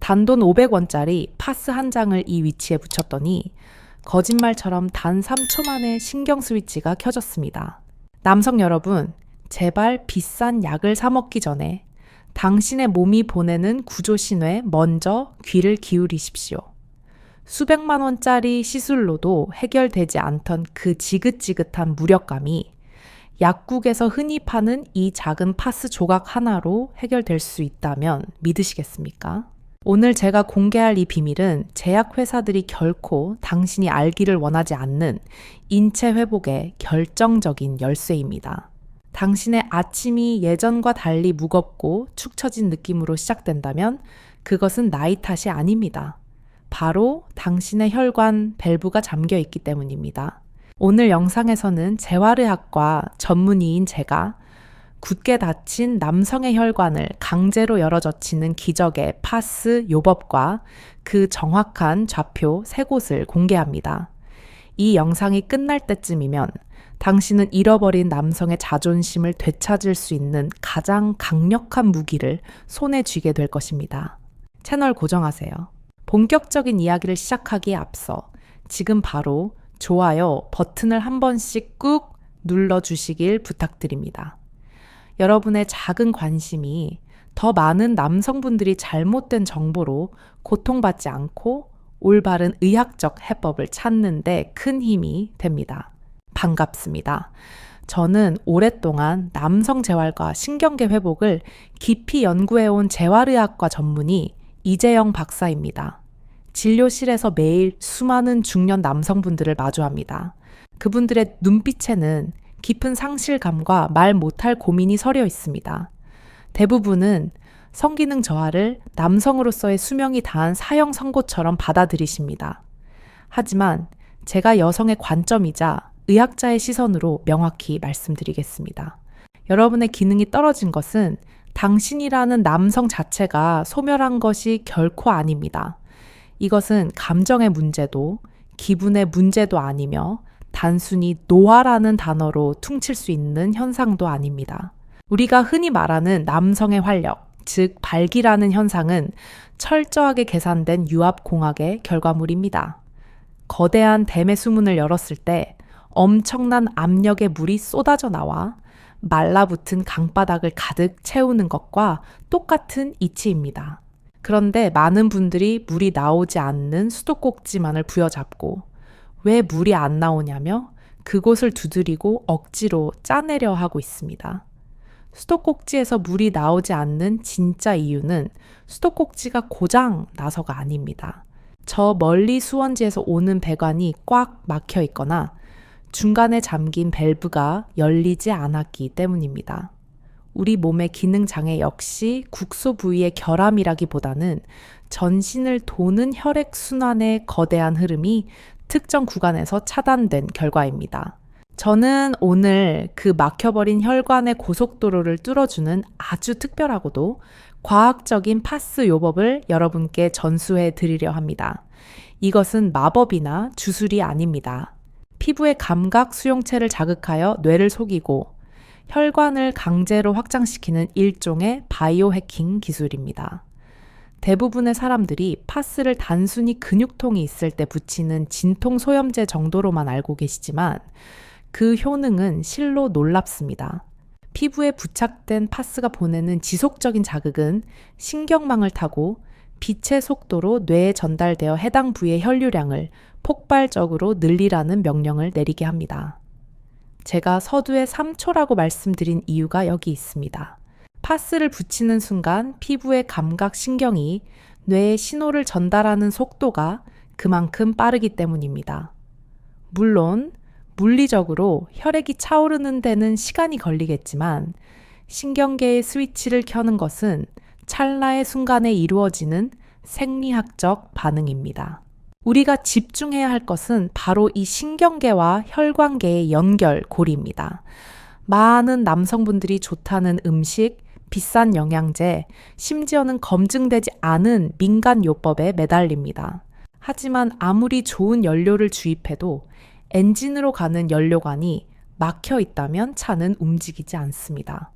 단돈 500원짜리 파스 한 장을 이 위치에 붙였더니 거짓말처럼 단 3초 만에 신경 스위치가 켜졌습니다. 남성 여러분, 제발 비싼 약을 사 먹기 전에 당신의 몸이 보내는 구조 신호에 먼저 귀를 기울이십시오. 수백만 원짜리 시술로도 해결되지 않던 그 지긋지긋한 무력감이 약국에서 흔히 파는 이 작은 파스 조각 하나로 해결될 수 있다면 믿으시겠습니까? 오늘 제가 공개할 이 비밀은 제약회사들이 결코 당신이 알기를 원하지 않는 인체 회복의 결정적인 열쇠입니다. 당신의 아침이 예전과 달리 무겁고 축 처진 느낌으로 시작된다면 그것은 나이 탓이 아닙니다. 바로 당신의 혈관 밸브가 잠겨 있기 때문입니다. 오늘 영상에서는 재활의학과 전문의인 제가 굳게 닫힌 남성의 혈관을 강제로 열어젖히는 기적의 파스 요법과 그 정확한 좌표 3곳을 공개합니다. 이 영상이 끝날 때쯤이면 당신은 잃어버린 남성의 자존심을 되찾을 수 있는 가장 강력한 무기를 손에 쥐게 될 것입니다. 채널 고정하세요. 본격적인 이야기를 시작하기에 앞서 지금 바로 좋아요 버튼을 한 번씩 꾹 눌러주시길 부탁드립니다. 여러분의 작은 관심이 더 많은 남성분들이 잘못된 정보로 고통받지 않고 올바른 의학적 해법을 찾는 데 큰 힘이 됩니다. 반갑습니다. 저는 오랫동안 남성 재활과 신경계 회복을 깊이 연구해온 재활의학과 전문의 이재영 박사입니다. 진료실에서 매일 수많은 중년 남성분들을 마주합니다. 그분들의 눈빛에는 깊은 상실감과 말 못할 고민이 서려 있습니다. 대부분은 성기능 저하를 남성으로서의 수명이 다한 사형 선고처럼 받아들이십니다. 하지만 제가 여성의 관점이자 의학자의 시선으로 명확히 말씀드리겠습니다. 여러분의 기능이 떨어진 것은 당신이라는 남성 자체가 소멸한 것이 결코 아닙니다. 이것은 감정의 문제도 기분의 문제도 아니며 단순히 노화라는 단어로 퉁칠 수 있는 현상도 아닙니다. 우리가 흔히 말하는 남성의 활력, 즉 발기라는 현상은 철저하게 계산된 유압공학의 결과물입니다. 거대한 댐의 수문을 열었을 때 엄청난 압력의 물이 쏟아져 나와 말라붙은 강바닥을 가득 채우는 것과 똑같은 이치입니다. 그런데 많은 분들이 물이 나오지 않는 수도꼭지만을 부여잡고 왜 물이 안 나오냐며 그곳을 두드리고 억지로 짜내려 하고 있습니다. 수도꼭지에서 물이 나오지 않는 진짜 이유는 수도꼭지가 고장 나서가 아닙니다. 저 멀리 수원지에서 오는 배관이 꽉 막혀 있거나 중간에 잠긴 밸브가 열리지 않았기 때문입니다. 우리 몸의 기능장애 역시 국소 부위의 결함이라기보다는 전신을 도는 혈액순환의 거대한 흐름이 특정 구간에서 차단된 결과입니다. 저는 오늘 그 막혀버린 혈관의 고속도로를 뚫어주는 아주 특별하고도 과학적인 파스 요법을 여러분께 전수해 드리려 합니다. 이것은 마법이나 주술이 아닙니다. 피부의 감각 수용체를 자극하여 뇌를 속이고 혈관을 강제로 확장시키는 일종의 바이오 해킹 기술입니다. 대부분의 사람들이 파스를 단순히 근육통이 있을 때 붙이는 진통 소염제 정도로만 알고 계시지만 그 효능은 실로 놀랍습니다. 피부에 부착된 파스가 보내는 지속적인 자극은 신경망을 타고 빛의 속도로 뇌에 전달되어 해당 부위의 혈류량을 폭발적으로 늘리라는 명령을 내리게 합니다. 제가 서두에 3초라고 말씀드린 이유가 여기 있습니다. 파스를 붙이는 순간 피부의 감각 신경이 뇌에 신호를 전달하는 속도가 그만큼 빠르기 때문입니다. 물론 물리적으로 혈액이 차오르는 데는 시간이 걸리겠지만 신경계의 스위치를 켜는 것은 찰나의 순간에 이루어지는 생리학적 반응입니다. 우리가 집중해야 할 것은 바로 이 신경계와 혈관계의 연결고리입니다. 많은 남성분들이 좋다는 음식, 비싼 영양제, 심지어는 검증되지 않은 민간 요법에 매달립니다. 하지만 아무리 좋은 연료를 주입해도 엔진으로 가는 연료관이 막혀 있다면 차는 움직이지 않습니다.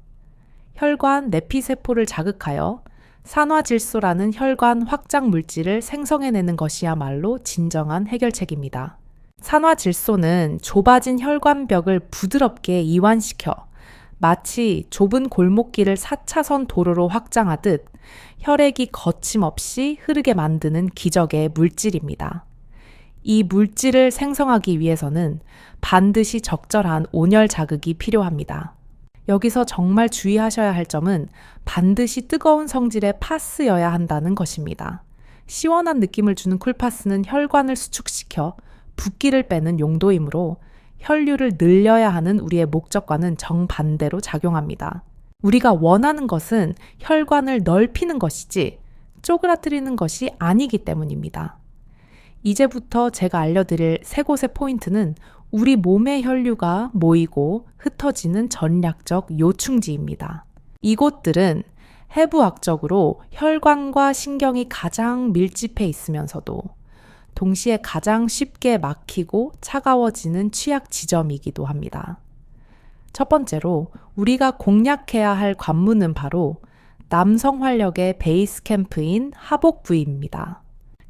혈관 내피세포를 자극하여 산화질소라는 혈관 확장 물질을 생성해내는 것이야말로 진정한 해결책입니다. 산화질소는 좁아진 혈관벽을 부드럽게 이완시켜 마치 좁은 골목길을 4차선 도로로 확장하듯 혈액이 거침없이 흐르게 만드는 기적의 물질입니다. 이 물질을 생성하기 위해서는 반드시 적절한 온열 자극이 필요합니다. 여기서 정말 주의하셔야 할 점은 반드시 뜨거운 성질의 파스여야 한다는 것입니다. 시원한 느낌을 주는 쿨파스는 혈관을 수축시켜 붓기를 빼는 용도이므로 혈류를 늘려야 하는 우리의 목적과는 정반대로 작용합니다. 우리가 원하는 것은 혈관을 넓히는 것이지 쪼그라뜨리는 것이 아니기 때문입니다. 이제부터 제가 알려드릴 세 곳의 포인트는 우리 몸의 혈류가 모이고 흩어지는 전략적 요충지입니다. 이곳들은 해부학적으로 혈관과 신경이 가장 밀집해 있으면서도 동시에 가장 쉽게 막히고 차가워지는 취약 지점이기도 합니다. 첫 번째로 우리가 공략해야 할 관문은 바로 남성 활력의 베이스 캠프인 하복 부위입니다.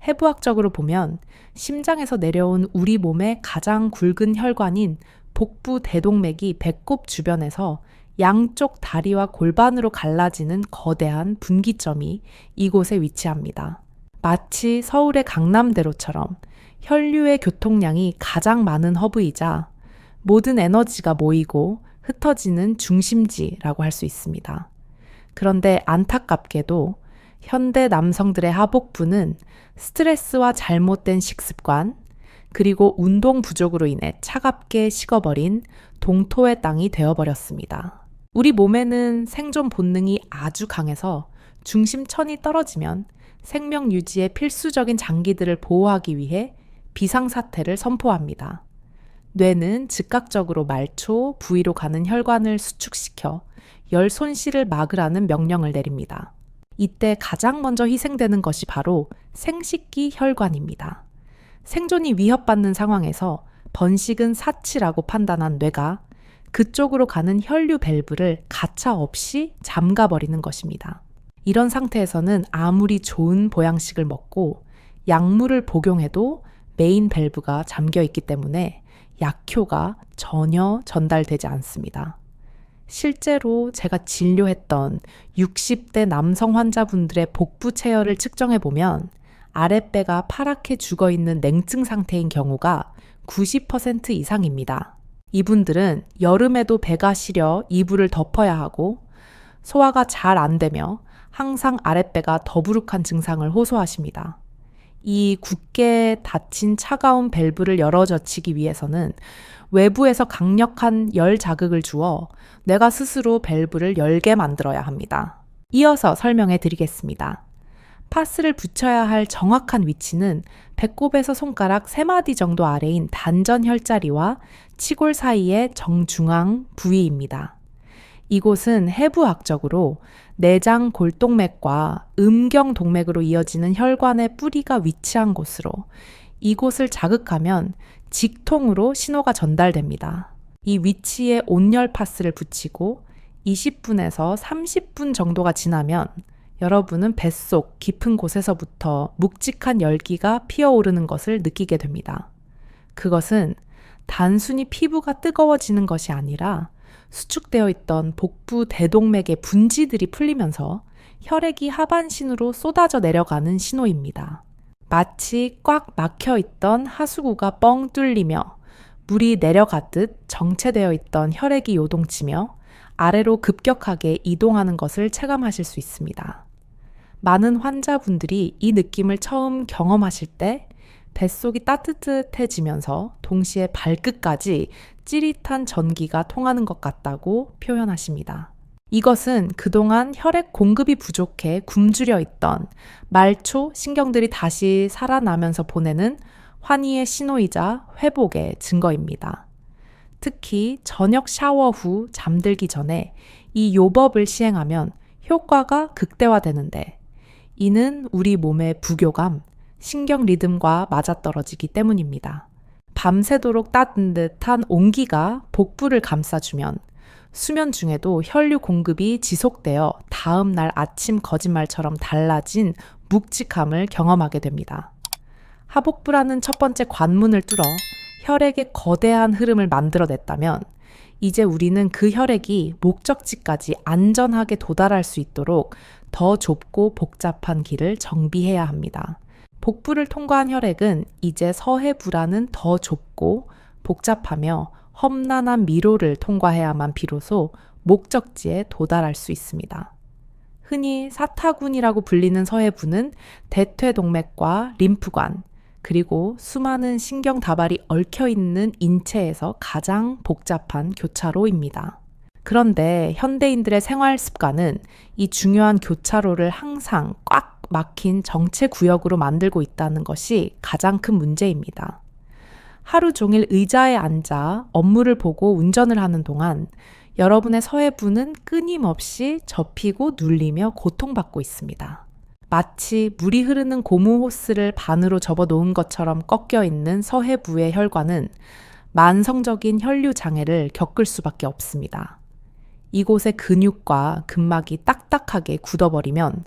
해부학적으로 보면 심장에서 내려온 우리 몸의 가장 굵은 혈관인 복부 대동맥이 배꼽 주변에서 양쪽 다리와 골반으로 갈라지는 거대한 분기점이 이곳에 위치합니다. 마치 서울의 강남대로처럼 혈류의 교통량이 가장 많은 허브이자 모든 에너지가 모이고 흩어지는 중심지라고 할 수 있습니다. 그런데 안타깝게도 현대 남성들의 하복부는 스트레스와 잘못된 식습관, 그리고 운동 부족으로 인해 차갑게 식어버린 동토의 땅이 되어버렸습니다. 우리 몸에는 생존 본능이 아주 강해서 중심천이 떨어지면 생명 유지에 필수적인 장기들을 보호하기 위해 비상사태를 선포합니다. 뇌는 즉각적으로 말초, 부위로 가는 혈관을 수축시켜 열 손실을 막으라는 명령을 내립니다. 이때 가장 먼저 희생되는 것이 바로 생식기 혈관입니다. 생존이 위협받는 상황에서 번식은 사치라고 판단한 뇌가 그쪽으로 가는 혈류 밸브를 가차없이 잠가버리는 것입니다. 이런 상태에서는 아무리 좋은 보양식을 먹고 약물을 복용해도 메인 밸브가 잠겨 있기 때문에 약효가 전혀 전달되지 않습니다. 실제로 제가 진료했던 60대 남성 환자분들의 복부 체열을 측정해보면 아랫배가 파랗게 죽어있는 냉증 상태인 경우가 90% 이상입니다. 이분들은 여름에도 배가 시려 이불을 덮어야 하고 소화가 잘 안 되며 항상 아랫배가 더부룩한 증상을 호소하십니다. 이 굳게 닫힌 차가운 밸브를 열어젖히기 위해서는 외부에서 강력한 열 자극을 주어 뇌가 스스로 밸브를 열게 만들어야 합니다. 이어서 설명해 드리겠습니다. 파스를 붙여야 할 정확한 위치는 배꼽에서 손가락 3마디 정도 아래인 단전 혈자리와 치골 사이의 정중앙 부위입니다. 이곳은 해부학적으로 내장 골동맥과 음경동맥으로 이어지는 혈관의 뿌리가 위치한 곳으로 이곳을 자극하면 직통으로 신호가 전달됩니다. 이 위치에 온열 파스를 붙이고 20분에서 30분 정도가 지나면 여러분은 뱃속 깊은 곳에서부터 묵직한 열기가 피어오르는 것을 느끼게 됩니다. 그것은 단순히 피부가 뜨거워지는 것이 아니라 수축되어 있던 복부 대동맥의 분지들이 풀리면서 혈액이 하반신으로 쏟아져 내려가는 신호입니다. 마치 꽉 막혀 있던 하수구가 뻥 뚫리며 물이 내려가듯 정체되어 있던 혈액이 요동치며 아래로 급격하게 이동하는 것을 체감하실 수 있습니다. 많은 환자분들이 이 느낌을 처음 경험하실 때 뱃속이 따뜻해지면서 동시에 발끝까지 찌릿한 전기가 통하는 것 같다고 표현하십니다. 이것은 그동안 혈액 공급이 부족해 굶주려 있던 말초 신경들이 다시 살아나면서 보내는 환희의 신호이자 회복의 증거입니다. 특히 저녁 샤워 후 잠들기 전에 이 요법을 시행하면 효과가 극대화되는데 이는 우리 몸의 부교감, 신경 리듬과 맞아떨어지기 때문입니다. 밤새도록 따뜻한 온기가 복부를 감싸주면 수면 중에도 혈류 공급이 지속되어 다음 날 아침 거짓말처럼 달라진 묵직함을 경험하게 됩니다. 하복부라는 첫 번째 관문을 뚫어 혈액의 거대한 흐름을 만들어냈다면 이제 우리는 그 혈액이 목적지까지 안전하게 도달할 수 있도록 더 좁고 복잡한 길을 정비해야 합니다. 복부를 통과한 혈액은 이제 서해부라는 더 좁고 복잡하며 험난한 미로를 통과해야만 비로소 목적지에 도달할 수 있습니다. 흔히 사타구니라고 불리는 서해부는 대퇴동맥과 림프관, 그리고 수많은 신경 다발이 얽혀있는 인체에서 가장 복잡한 교차로입니다. 그런데 현대인들의 생활 습관은 이 중요한 교차로를 항상 꽉 막힌 정체 구역으로 만들고 있다는 것이 가장 큰 문제입니다. 하루 종일 의자에 앉아 업무를 보고 운전을 하는 동안 여러분의 서해부는 끊임없이 접히고 눌리며 고통받고 있습니다. 마치 물이 흐르는 고무 호스를 반으로 접어 놓은 것처럼 꺾여 있는 서해부의 혈관은 만성적인 혈류 장애를 겪을 수밖에 없습니다. 이곳의 근육과 근막이 딱딱하게 굳어버리면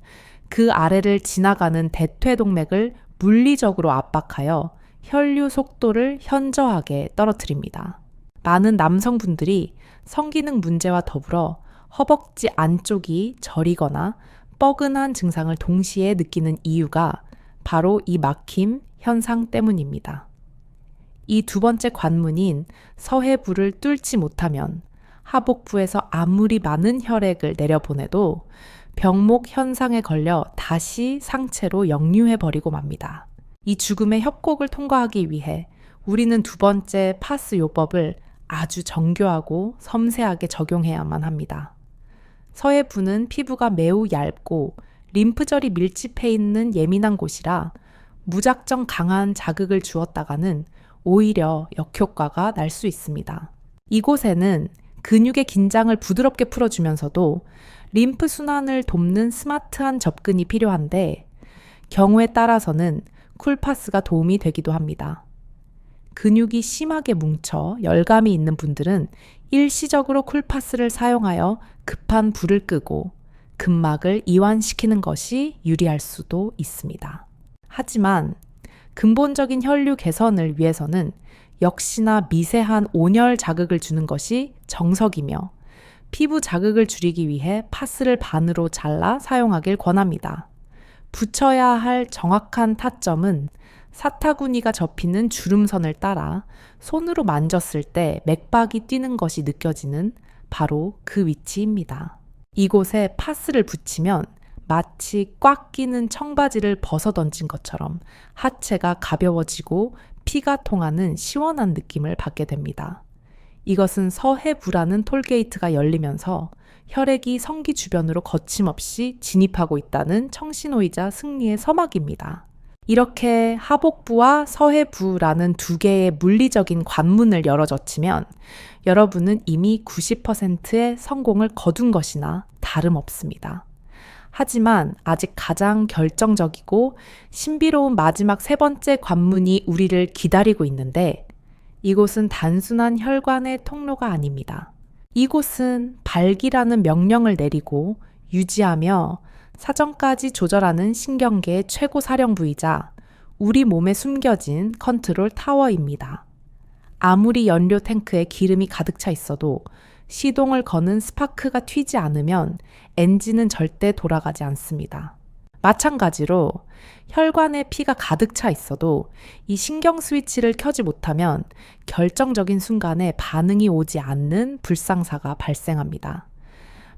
그 아래를 지나가는 대퇴동맥을 물리적으로 압박하여 혈류 속도를 현저하게 떨어뜨립니다. 많은 남성분들이 성기능 문제와 더불어 허벅지 안쪽이 저리거나 뻐근한 증상을 동시에 느끼는 이유가 바로 이 막힘 현상 때문입니다. 이 두 번째 관문인 서해부를 뚫지 못하면 하복부에서 아무리 많은 혈액을 내려보내도 병목 현상에 걸려 다시 상체로 역류해버리고 맙니다. 이 죽음의 협곡을 통과하기 위해 우리는 두 번째 파스 요법을 아주 정교하고 섬세하게 적용해야만 합니다. 서해부는 피부가 매우 얇고 림프절이 밀집해 있는 예민한 곳이라 무작정 강한 자극을 주었다가는 오히려 역효과가 날 수 있습니다. 이곳에는 근육의 긴장을 부드럽게 풀어주면서도 림프 순환을 돕는 스마트한 접근이 필요한데 경우에 따라서는 쿨파스가 도움이 되기도 합니다. 근육이 심하게 뭉쳐 열감이 있는 분들은 일시적으로 쿨파스를 사용하여 급한 불을 끄고 근막을 이완시키는 것이 유리할 수도 있습니다. 하지만 근본적인 혈류 개선을 위해서는 역시나 미세한 온열 자극을 주는 것이 정석이며 피부 자극을 줄이기 위해 파스를 반으로 잘라 사용하길 권합니다. 붙여야 할 정확한 타점은 사타구니가 접히는 주름선을 따라 손으로 만졌을 때 맥박이 뛰는 것이 느껴지는 바로 그 위치입니다. 이곳에 파스를 붙이면 마치 꽉 끼는 청바지를 벗어던진 것처럼 하체가 가벼워지고 피가 통하는 시원한 느낌을 받게 됩니다. 이것은 서해부라는 톨게이트가 열리면서 혈액이 성기 주변으로 거침없이 진입하고 있다는 청신호이자 승리의 서막입니다. 이렇게 하복부와 서해부라는 두 개의 물리적인 관문을 열어젖히면 여러분은 이미 90%의 성공을 거둔 것이나 다름없습니다. 하지만 아직 가장 결정적이고 신비로운 마지막 세 번째 관문이 우리를 기다리고 있는데 이곳은 단순한 혈관의 통로가 아닙니다. 이곳은 발기라는 명령을 내리고 유지하며 사정까지 조절하는 신경계의 최고 사령부이자 우리 몸에 숨겨진 컨트롤 타워입니다. 아무리 연료 탱크에 기름이 가득 차 있어도 시동을 거는 스파크가 튀지 않으면 엔진은 절대 돌아가지 않습니다. 마찬가지로 혈관에 피가 가득 차 있어도 이 신경 스위치를 켜지 못하면 결정적인 순간에 반응이 오지 않는 불상사가 발생합니다.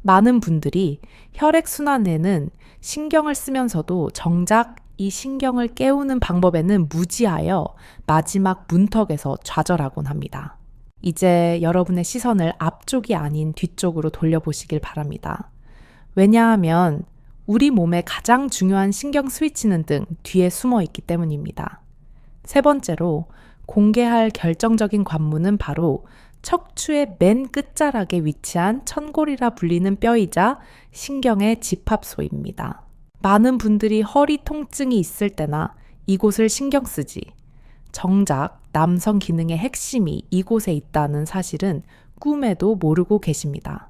많은 분들이 혈액순환에는 신경을 쓰면서도 정작 이 신경을 깨우는 방법에는 무지하여 마지막 문턱에서 좌절하곤 합니다. 이제 여러분의 시선을 앞쪽이 아닌 뒤쪽으로 돌려보시길 바랍니다. 왜냐하면 우리 몸의 가장 중요한 신경 스위치는 등 뒤에 숨어 있기 때문입니다. 세 번째로 공개할 결정적인 관문은 바로 척추의 맨 끝자락에 위치한 천골이라 불리는 뼈이자 신경의 집합소입니다. 많은 분들이 허리 통증이 있을 때나 이곳을 신경 쓰지. 정작 남성 기능의 핵심이 이곳에 있다는 사실은 꿈에도 모르고 계십니다.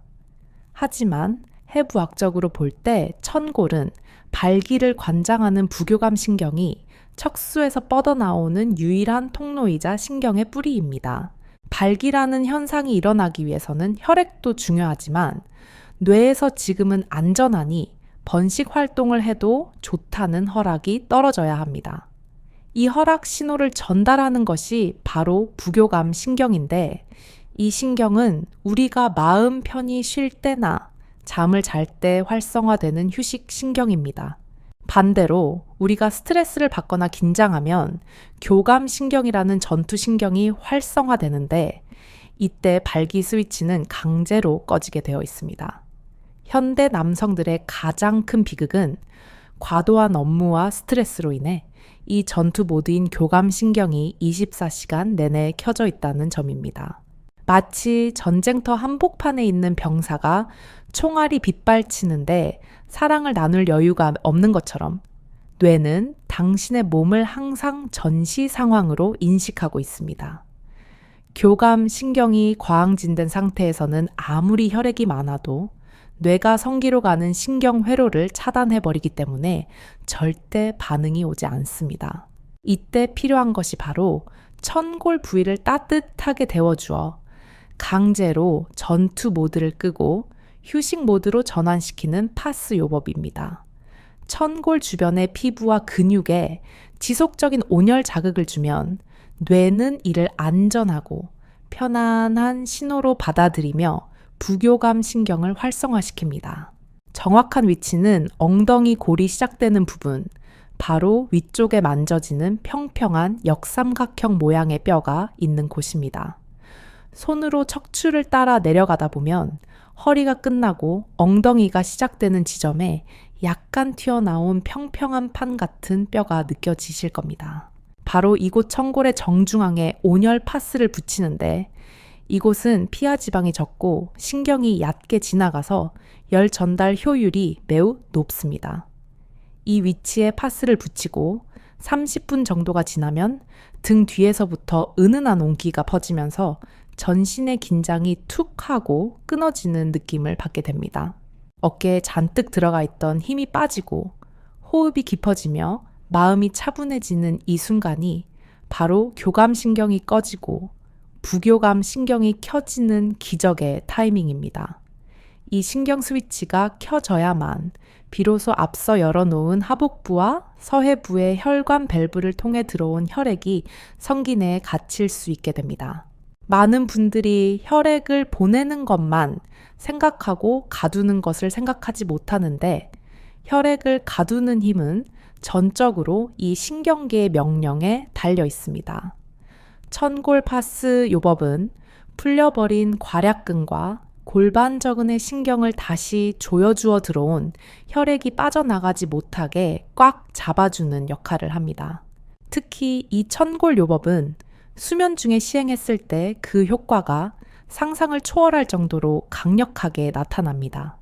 하지만 해부학적으로 볼 때 천골은 발기를 관장하는 부교감 신경이 척수에서 뻗어나오는 유일한 통로이자 신경의 뿌리입니다. 발기라는 현상이 일어나기 위해서는 혈액도 중요하지만 뇌에서 지금은 안전하니 번식 활동을 해도 좋다는 허락이 떨어져야 합니다. 이 허락 신호를 전달하는 것이 바로 부교감 신경인데 이 신경은 우리가 마음 편히 쉴 때나 잠을 잘 때 활성화되는 휴식 신경입니다. 반대로 우리가 스트레스를 받거나 긴장하면 교감 신경이라는 전투 신경이 활성화되는데 이때 발기 스위치는 강제로 꺼지게 되어 있습니다. 현대 남성들의 가장 큰 비극은 과도한 업무와 스트레스로 인해 이 전투 모드인 교감 신경이 24시간 내내 켜져 있다는 점입니다. 마치 전쟁터 한복판에 있는 병사가 총알이 빗발치는데 사랑을 나눌 여유가 없는 것처럼 뇌는 당신의 몸을 항상 전시 상황으로 인식하고 있습니다. 교감 신경이 과항진된 상태에서는 아무리 혈액이 많아도 뇌가 성기로 가는 신경 회로를 차단해버리기 때문에 절대 반응이 오지 않습니다. 이때 필요한 것이 바로 천골 부위를 따뜻하게 데워주어 강제로 전투 모드를 끄고 휴식 모드로 전환시키는 파스 요법입니다. 천골 주변의 피부와 근육에 지속적인 온열 자극을 주면 뇌는 이를 안전하고 편안한 신호로 받아들이며 부교감 신경을 활성화시킵니다. 정확한 위치는 엉덩이 골이 시작되는 부분, 바로 위쪽에 만져지는 평평한 역삼각형 모양의 뼈가 있는 곳입니다. 손으로 척추를 따라 내려가다 보면 허리가 끝나고 엉덩이가 시작되는 지점에 약간 튀어나온 평평한 판 같은 뼈가 느껴지실 겁니다. 바로 이곳 천골의 정중앙에 온열 파스를 붙이는데 이곳은 피하 지방이 적고 신경이 얕게 지나가서 열 전달 효율이 매우 높습니다. 이 위치에 파스를 붙이고 30분 정도가 지나면 등 뒤에서부터 은은한 온기가 퍼지면서 전신의 긴장이 툭 하고 끊어지는 느낌을 받게 됩니다. 어깨에 잔뜩 들어가 있던 힘이 빠지고 호흡이 깊어지며 마음이 차분해지는 이 순간이 바로 교감신경이 꺼지고 부교감 신경이 켜지는 기적의 타이밍입니다. 이 신경 스위치가 켜져야만 비로소 앞서 열어놓은 하복부와 서해부의 혈관 밸브를 통해 들어온 혈액이 성기 내에 갇힐 수 있게 됩니다. 많은 분들이 혈액을 보내는 것만 생각하고 가두는 것을 생각하지 못하는데 혈액을 가두는 힘은 전적으로 이 신경계의 명령에 달려 있습니다. 천골 파스 요법은 풀려버린 괄약근과 골반저근의 신경을 다시 조여주어 들어온 혈액이 빠져나가지 못하게 꽉 잡아주는 역할을 합니다. 특히 이 천골 요법은 수면 중에 시행했을 때 그 효과가 상상을 초월할 정도로 강력하게 나타납니다.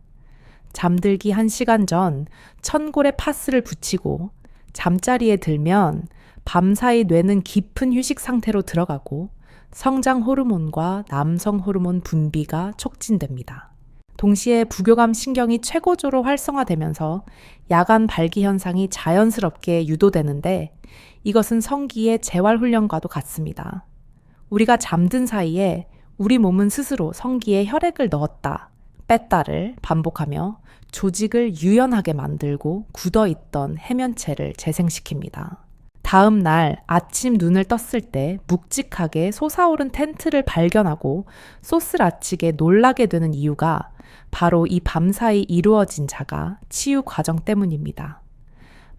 잠들기 1시간 전 천골에 파스를 붙이고 잠자리에 들면 밤사이 뇌는 깊은 휴식 상태로 들어가고 성장 호르몬과 남성 호르몬 분비가 촉진됩니다. 동시에 부교감 신경이 최고조로 활성화되면서 야간 발기 현상이 자연스럽게 유도되는데 이것은 성기의 재활 훈련과도 같습니다. 우리가 잠든 사이에 우리 몸은 스스로 성기에 혈액을 넣었다, 뺐다를 반복하며 조직을 유연하게 만들고 굳어있던 해면체를 재생시킵니다. 다음 날 아침 눈을 떴을 때 묵직하게 솟아오른 텐트를 발견하고 쏘스라치게 놀라게 되는 이유가 바로 이 밤사이 이루어진 자가 치유 과정 때문입니다.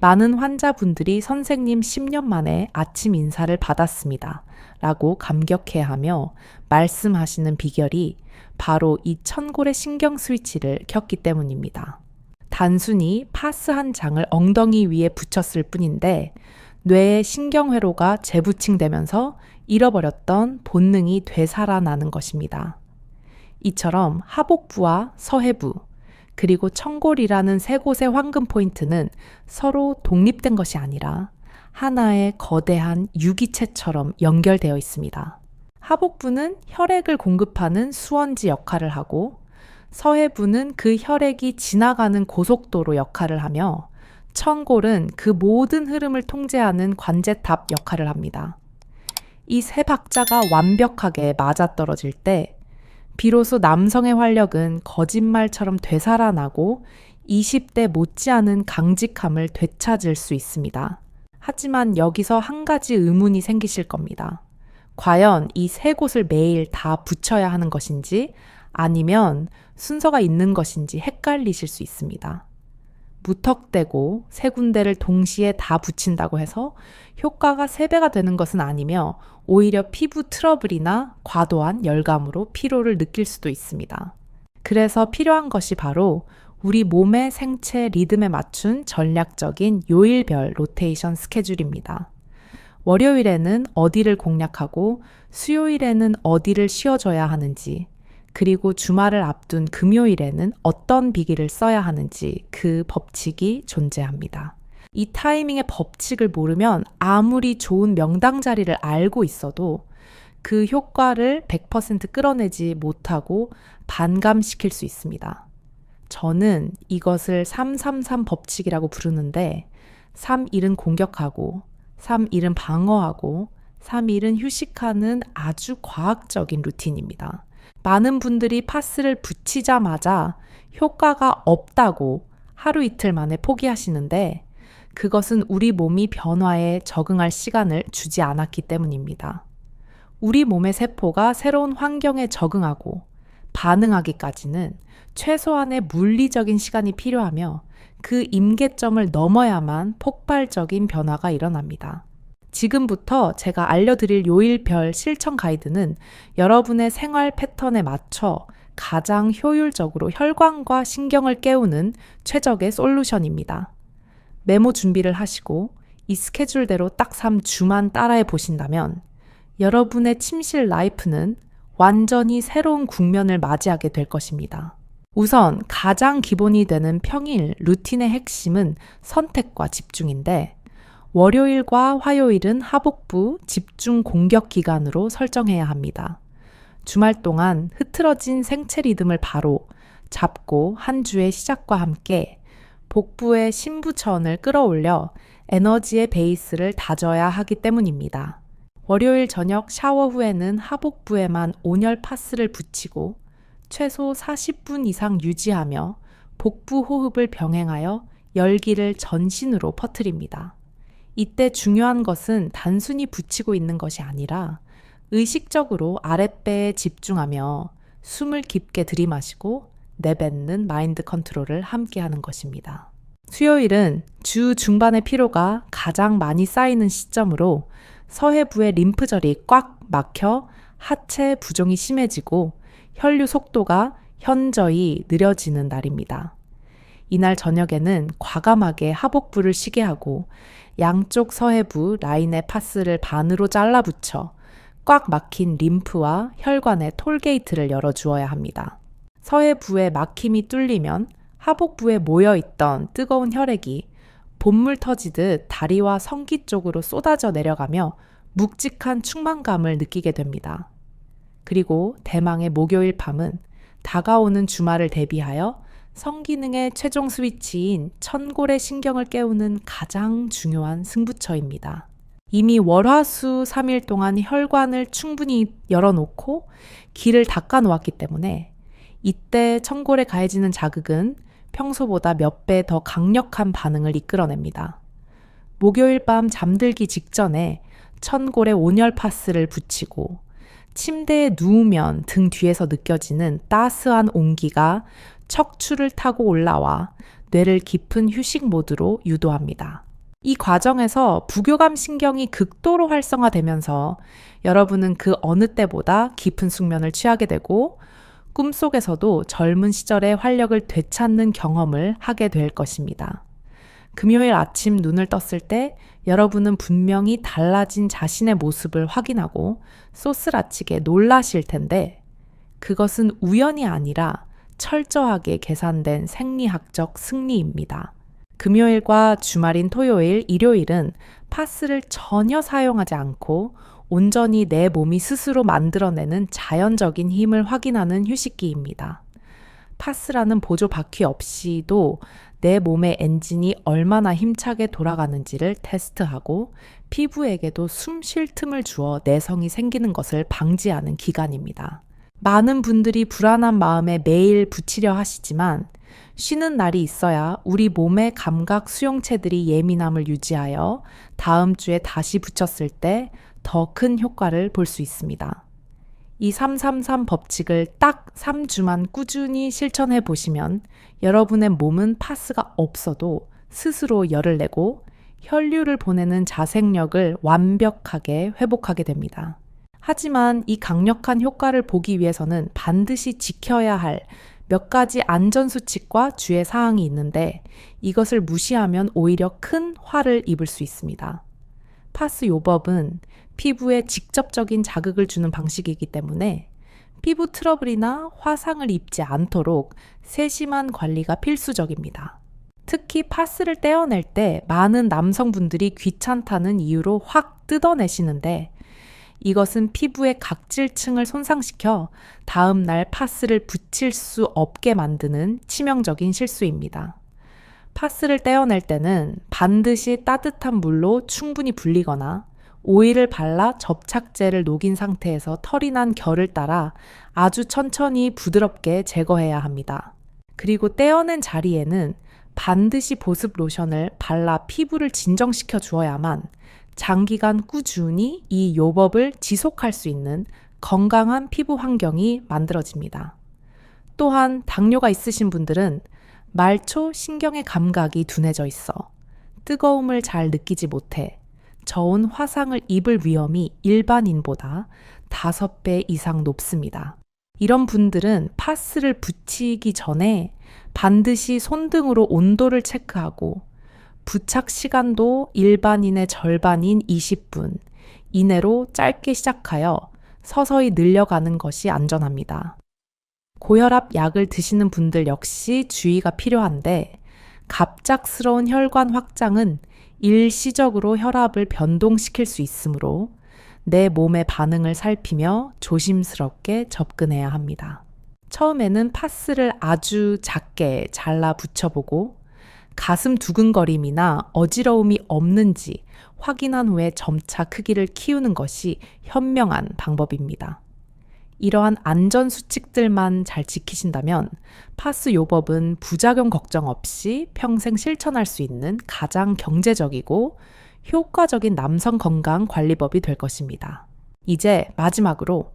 많은 환자분들이 선생님 10년 만에 아침 인사를 받았습니다. 라고 감격해하며 말씀하시는 비결이 바로 이 천골의 신경 스위치를 켰기 때문입니다. 단순히 파스 한 장을 엉덩이 위에 붙였을 뿐인데 뇌의 신경회로가 재부칭되면서 잃어버렸던 본능이 되살아나는 것입니다. 이처럼 하복부와 서해부, 그리고 천골이라는 세 곳의 황금 포인트는 서로 독립된 것이 아니라 하나의 거대한 유기체처럼 연결되어 있습니다. 하복부는 혈액을 공급하는 수원지 역할을 하고 서해부는 그 혈액이 지나가는 고속도로 역할을 하며 천골은 그 모든 흐름을 통제하는 관제탑 역할을 합니다. 이 세 박자가 완벽하게 맞아떨어질 때 비로소 남성의 활력은 거짓말처럼 되살아나고 20대 못지않은 강직함을 되찾을 수 있습니다. 하지만 여기서 한 가지 의문이 생기실 겁니다. 과연 이 세 곳을 매일 다 붙여야 하는 것인지 아니면 순서가 있는 것인지 헷갈리실 수 있습니다. 무턱대고 세 군데를 동시에 다 붙인다고 해서 효과가 3배가 되는 것은 아니며 오히려 피부 트러블이나 과도한 열감으로 피로를 느낄 수도 있습니다. 그래서 필요한 것이 바로 우리 몸의 생체 리듬에 맞춘 전략적인 요일별 로테이션 스케줄입니다. 월요일에는 어디를 공략하고 수요일에는 어디를 쉬어줘야 하는지, 그리고 주말을 앞둔 금요일에는 어떤 비기를 써야 하는지 그 법칙이 존재합니다. 이 타이밍의 법칙을 모르면 아무리 좋은 명당 자리를 알고 있어도 그 효과를 100% 끌어내지 못하고 반감시킬 수 있습니다. 저는 이것을 333 법칙이라고 부르는데 3일은 공격하고 3일은 방어하고 3일은 휴식하는 아주 과학적인 루틴입니다. 많은 분들이 파스를 붙이자마자 효과가 없다고 하루 이틀 만에 포기하시는데 그것은 우리 몸이 변화에 적응할 시간을 주지 않았기 때문입니다. 우리 몸의 세포가 새로운 환경에 적응하고 반응하기까지는 최소한의 물리적인 시간이 필요하며 그 임계점을 넘어야만 폭발적인 변화가 일어납니다. 지금부터 제가 알려드릴 요일별 실천 가이드는 여러분의 생활 패턴에 맞춰 가장 효율적으로 혈관과 신경을 깨우는 최적의 솔루션입니다. 메모 준비를 하시고 이 스케줄대로 딱 3주만 따라해 보신다면 여러분의 침실 라이프는 완전히 새로운 국면을 맞이하게 될 것입니다. 우선 가장 기본이 되는 평일 루틴의 핵심은 선택과 집중인데 월요일과 화요일은 하복부 집중 공격 기간으로 설정해야 합니다. 주말 동안 흐트러진 생체 리듬을 바로 잡고 한 주의 시작과 함께 복부의 신부천을 끌어올려 에너지의 베이스를 다져야 하기 때문입니다. 월요일 저녁 샤워 후에는 하복부에만 온열 파스를 붙이고 최소 40분 이상 유지하며 복부 호흡을 병행하여 열기를 전신으로 퍼뜨립니다. 이때 중요한 것은 단순히 붙이고 있는 것이 아니라 의식적으로 아랫배에 집중하며 숨을 깊게 들이마시고 내뱉는 마인드 컨트롤을 함께 하는 것입니다. 수요일은 주 중반의 피로가 가장 많이 쌓이는 시점으로 서해부의 림프절이 꽉 막혀 하체 부종이 심해지고 혈류 속도가 현저히 느려지는 날입니다. 이날 저녁에는 과감하게 하복부를 쉬게 하고 양쪽 서해부 라인의 파스를 반으로 잘라붙여 꽉 막힌 림프와 혈관의 톨게이트를 열어주어야 합니다. 서해부의 막힘이 뚫리면 하복부에 모여있던 뜨거운 혈액이 본물 터지듯 다리와 성기 쪽으로 쏟아져 내려가며 묵직한 충만감을 느끼게 됩니다. 그리고 대망의 목요일 밤은 다가오는 주말을 대비하여 성기능의 최종 스위치인 천골의 신경을 깨우는 가장 중요한 승부처입니다. 이미 월화수 3일 동안 혈관을 충분히 열어놓고 기를 닦아 놓았기 때문에 이때 천골에 가해지는 자극은 평소보다 몇 배 더 강력한 반응을 이끌어냅니다. 목요일 밤 잠들기 직전에 천골에 온열 파스를 붙이고 침대에 누우면 등 뒤에서 느껴지는 따스한 온기가 척추를 타고 올라와 뇌를 깊은 휴식 모드로 유도합니다. 이 과정에서 부교감 신경이 극도로 활성화되면서 여러분은 그 어느 때보다 깊은 숙면을 취하게 되고 꿈속에서도 젊은 시절의 활력을 되찾는 경험을 하게 될 것입니다. 금요일 아침 눈을 떴을 때 여러분은 분명히 달라진 자신의 모습을 확인하고 쏘스라치게 놀라실 텐데 그것은 우연이 아니라 철저하게 계산된 생리학적 승리입니다. 금요일과 주말인 토요일, 일요일은 파스를 전혀 사용하지 않고 온전히 내 몸이 스스로 만들어내는 자연적인 힘을 확인하는 휴식기입니다. 파스라는 보조 바퀴 없이도 내 몸의 엔진이 얼마나 힘차게 돌아가는지를 테스트하고 피부에게도 숨 쉴 틈을 주어 내성이 생기는 것을 방지하는 기관입니다. 많은 분들이 불안한 마음에 매일 붙이려 하시지만 쉬는 날이 있어야 우리 몸의 감각 수용체들이 예민함을 유지하여 다음 주에 다시 붙였을 때 더 큰 효과를 볼 수 있습니다. 이 333 법칙을 딱 3주만 꾸준히 실천해 보시면 여러분의 몸은 파스가 없어도 스스로 열을 내고 혈류를 보내는 자생력을 완벽하게 회복하게 됩니다. 하지만 이 강력한 효과를 보기 위해서는 반드시 지켜야 할 몇 가지 안전수칙과 주의 사항이 있는데 이것을 무시하면 오히려 큰 화를 입을 수 있습니다. 파스 요법은 피부에 직접적인 자극을 주는 방식이기 때문에 피부 트러블이나 화상을 입지 않도록 세심한 관리가 필수적입니다. 특히 파스를 떼어낼 때 많은 남성분들이 귀찮다는 이유로 확 뜯어내시는데 이것은 피부의 각질층을 손상시켜 다음 날 파스를 붙일 수 없게 만드는 치명적인 실수입니다. 파스를 떼어낼 때는 반드시 따뜻한 물로 충분히 불리거나 오일을 발라 접착제를 녹인 상태에서 털이 난 결을 따라 아주 천천히 부드럽게 제거해야 합니다. 그리고 떼어낸 자리에는 반드시 보습 로션을 발라 피부를 진정시켜 주어야만 장기간 꾸준히 이 요법을 지속할 수 있는 건강한 피부 환경이 만들어집니다. 또한 당뇨가 있으신 분들은 말초 신경의 감각이 둔해져 있어 뜨거움을 잘 느끼지 못해 저온 화상을 입을 위험이 일반인보다 5배 이상 높습니다. 이런 분들은 파스를 붙이기 전에 반드시 손등으로 온도를 체크하고 부착 시간도 일반인의 절반인 20분 이내로 짧게 시작하여 서서히 늘려가는 것이 안전합니다. 고혈압 약을 드시는 분들 역시 주의가 필요한데 갑작스러운 혈관 확장은 일시적으로 혈압을 변동시킬 수 있으므로 내 몸의 반응을 살피며 조심스럽게 접근해야 합니다. 처음에는 파스를 아주 작게 잘라 붙여보고 가슴 두근거림이나 어지러움이 없는지 확인한 후에 점차 크기를 키우는 것이 현명한 방법입니다. 이러한 안전 수칙들만 잘 지키신다면 파스 요법은 부작용 걱정 없이 평생 실천할 수 있는 가장 경제적이고 효과적인 남성 건강 관리법이 될 것입니다. 이제 마지막으로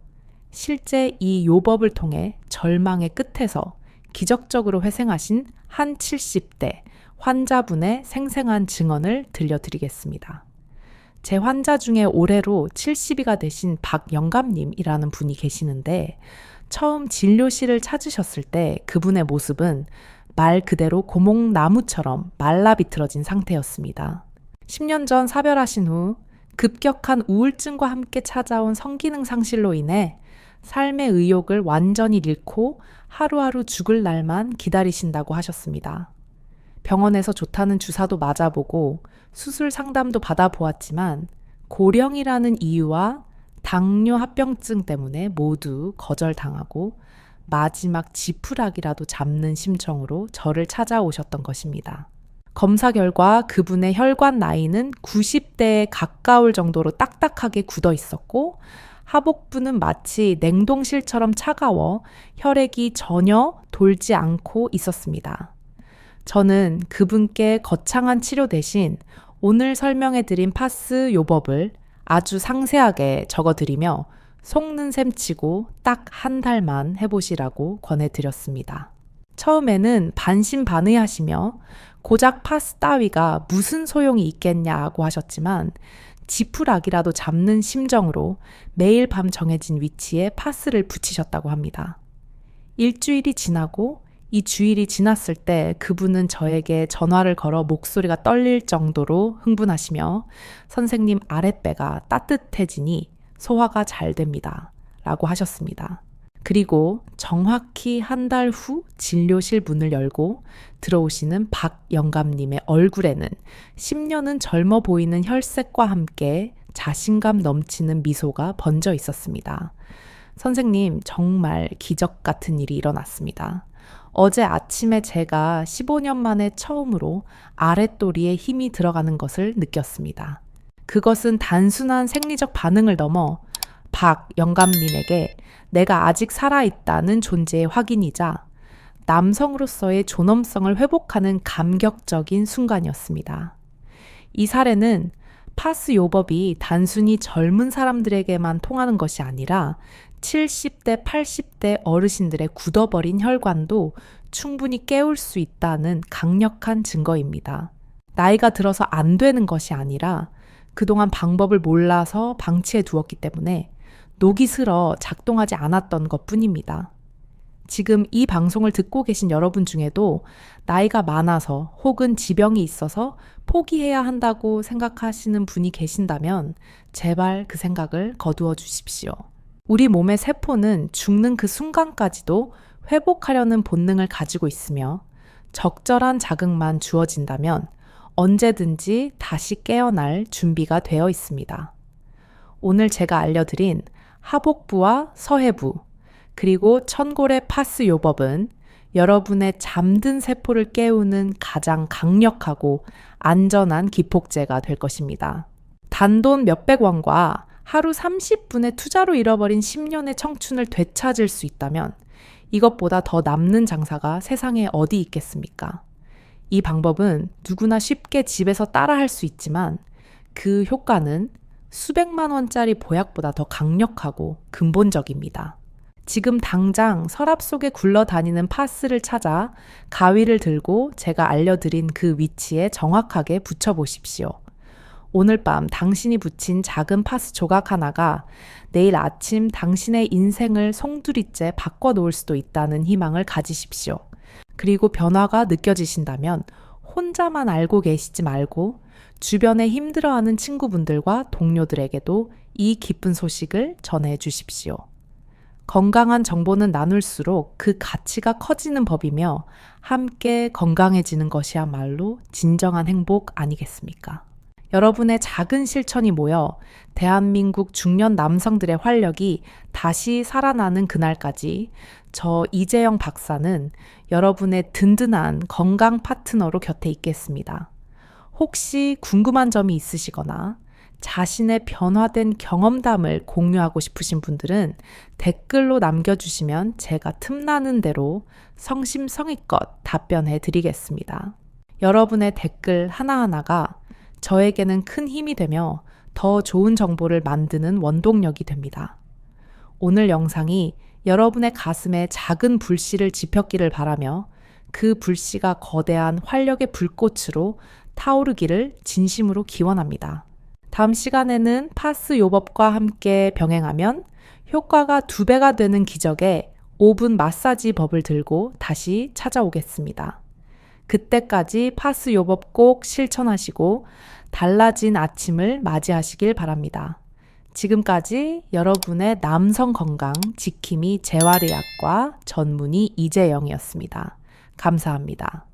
실제 이 요법을 통해 절망의 끝에서 기적적으로 회생하신 한 70대 환자분의 생생한 증언을 들려드리겠습니다. 제 환자 중에 올해로 70이가 되신 박영감님이라는 분이 계시는데 처음 진료실을 찾으셨을 때 그분의 모습은 말 그대로 고목나무처럼 말라 비틀어진 상태였습니다. 10년 전 사별하신 후 급격한 우울증과 함께 찾아온 성기능 상실로 인해 삶의 의욕을 완전히 잃고 하루하루 죽을 날만 기다리신다고 하셨습니다. 병원에서 좋다는 주사도 맞아보고 수술 상담도 받아보았지만 고령이라는 이유와 당뇨 합병증 때문에 모두 거절당하고 마지막 지푸라기라도 잡는 심정으로 저를 찾아오셨던 것입니다. 검사 결과 그분의 혈관 나이는 90대에 가까울 정도로 딱딱하게 굳어 있었고 하복부는 마치 냉동실처럼 차가워 혈액이 전혀 돌지 않고 있었습니다. 저는 그분께 거창한 치료 대신 오늘 설명해드린 파스 요법을 아주 상세하게 적어드리며 속는 셈 치고 딱 한 달만 해보시라고 권해드렸습니다. 처음에는 반신반의하시며 고작 파스 따위가 무슨 소용이 있겠냐고 하셨지만 지푸라기라도 잡는 심정으로 매일 밤 정해진 위치에 파스를 붙이셨다고 합니다. 일주일이 지나고 이 주일이 지났을 때 그분은 저에게 전화를 걸어 목소리가 떨릴 정도로 흥분하시며 선생님 아랫배가 따뜻해지니 소화가 잘 됩니다. 라고 하셨습니다. 그리고 정확히 한 달 후 진료실 문을 열고 들어오시는 박영감님의 얼굴에는 10년은 젊어 보이는 혈색과 함께 자신감 넘치는 미소가 번져 있었습니다. 선생님, 정말 기적 같은 일이 일어났습니다. 어제 아침에 제가 15년 만에 처음으로 아랫도리에 힘이 들어가는 것을 느꼈습니다. 그것은 단순한 생리적 반응을 넘어 박 영감님에게 내가 아직 살아있다는 존재의 확인이자 남성으로서의 존엄성을 회복하는 감격적인 순간이었습니다. 이 사례는 파스 요법이 단순히 젊은 사람들에게만 통하는 것이 아니라 70대, 80대 어르신들의 굳어버린 혈관도 충분히 깨울 수 있다는 강력한 증거입니다. 나이가 들어서 안 되는 것이 아니라 그동안 방법을 몰라서 방치해 두었기 때문에 녹이 슬어 작동하지 않았던 것뿐입니다. 지금 이 방송을 듣고 계신 여러분 중에도 나이가 많아서 혹은 지병이 있어서 포기해야 한다고 생각하시는 분이 계신다면 제발 그 생각을 거두어 주십시오. 우리 몸의 세포는 죽는 그 순간까지도 회복하려는 본능을 가지고 있으며 적절한 자극만 주어진다면 언제든지 다시 깨어날 준비가 되어 있습니다. 오늘 제가 알려드린 하복부와 서해부 그리고 천골의 파스 요법은 여러분의 잠든 세포를 깨우는 가장 강력하고 안전한 기폭제가 될 것입니다. 단돈 몇백 원과 하루 30분의 투자로 잃어버린 10년의 청춘을 되찾을 수 있다면 이것보다 더 남는 장사가 세상에 어디 있겠습니까? 이 방법은 누구나 쉽게 집에서 따라할 수 있지만 그 효과는 수백만 원짜리 보약보다 더 강력하고 근본적입니다. 지금 당장 서랍 속에 굴러다니는 파스를 찾아 가위를 들고 제가 알려드린 그 위치에 정확하게 붙여보십시오. 오늘 밤 당신이 붙인 작은 파스 조각 하나가 내일 아침 당신의 인생을 송두리째 바꿔놓을 수도 있다는 희망을 가지십시오. 그리고 변화가 느껴지신다면 혼자만 알고 계시지 말고 주변에 힘들어하는 친구분들과 동료들에게도 이 기쁜 소식을 전해 주십시오. 건강한 정보는 나눌수록 그 가치가 커지는 법이며 함께 건강해지는 것이야말로 진정한 행복 아니겠습니까? 여러분의 작은 실천이 모여 대한민국 중년 남성들의 활력이 다시 살아나는 그날까지 저 이재영 박사는 여러분의 든든한 건강 파트너로 곁에 있겠습니다. 혹시 궁금한 점이 있으시거나 자신의 변화된 경험담을 공유하고 싶으신 분들은 댓글로 남겨주시면 제가 틈나는 대로 성심성의껏 답변해 드리겠습니다. 여러분의 댓글 하나하나가 저에게는 큰 힘이 되며 더 좋은 정보를 만드는 원동력이 됩니다. 오늘 영상이 여러분의 가슴에 작은 불씨를 지폈기를 바라며 그 불씨가 거대한 활력의 불꽃으로 타오르기를 진심으로 기원합니다. 다음 시간에는 파스 요법과 함께 병행하면 효과가 2배가 되는 기적의 5분 마사지 법을 들고 다시 찾아오겠습니다. 그때까지 파스 요법 꼭 실천하시고 달라진 아침을 맞이하시길 바랍니다. 지금까지 여러분의 남성 건강 지킴이 재활의학과 전문의 이재영이었습니다. 감사합니다.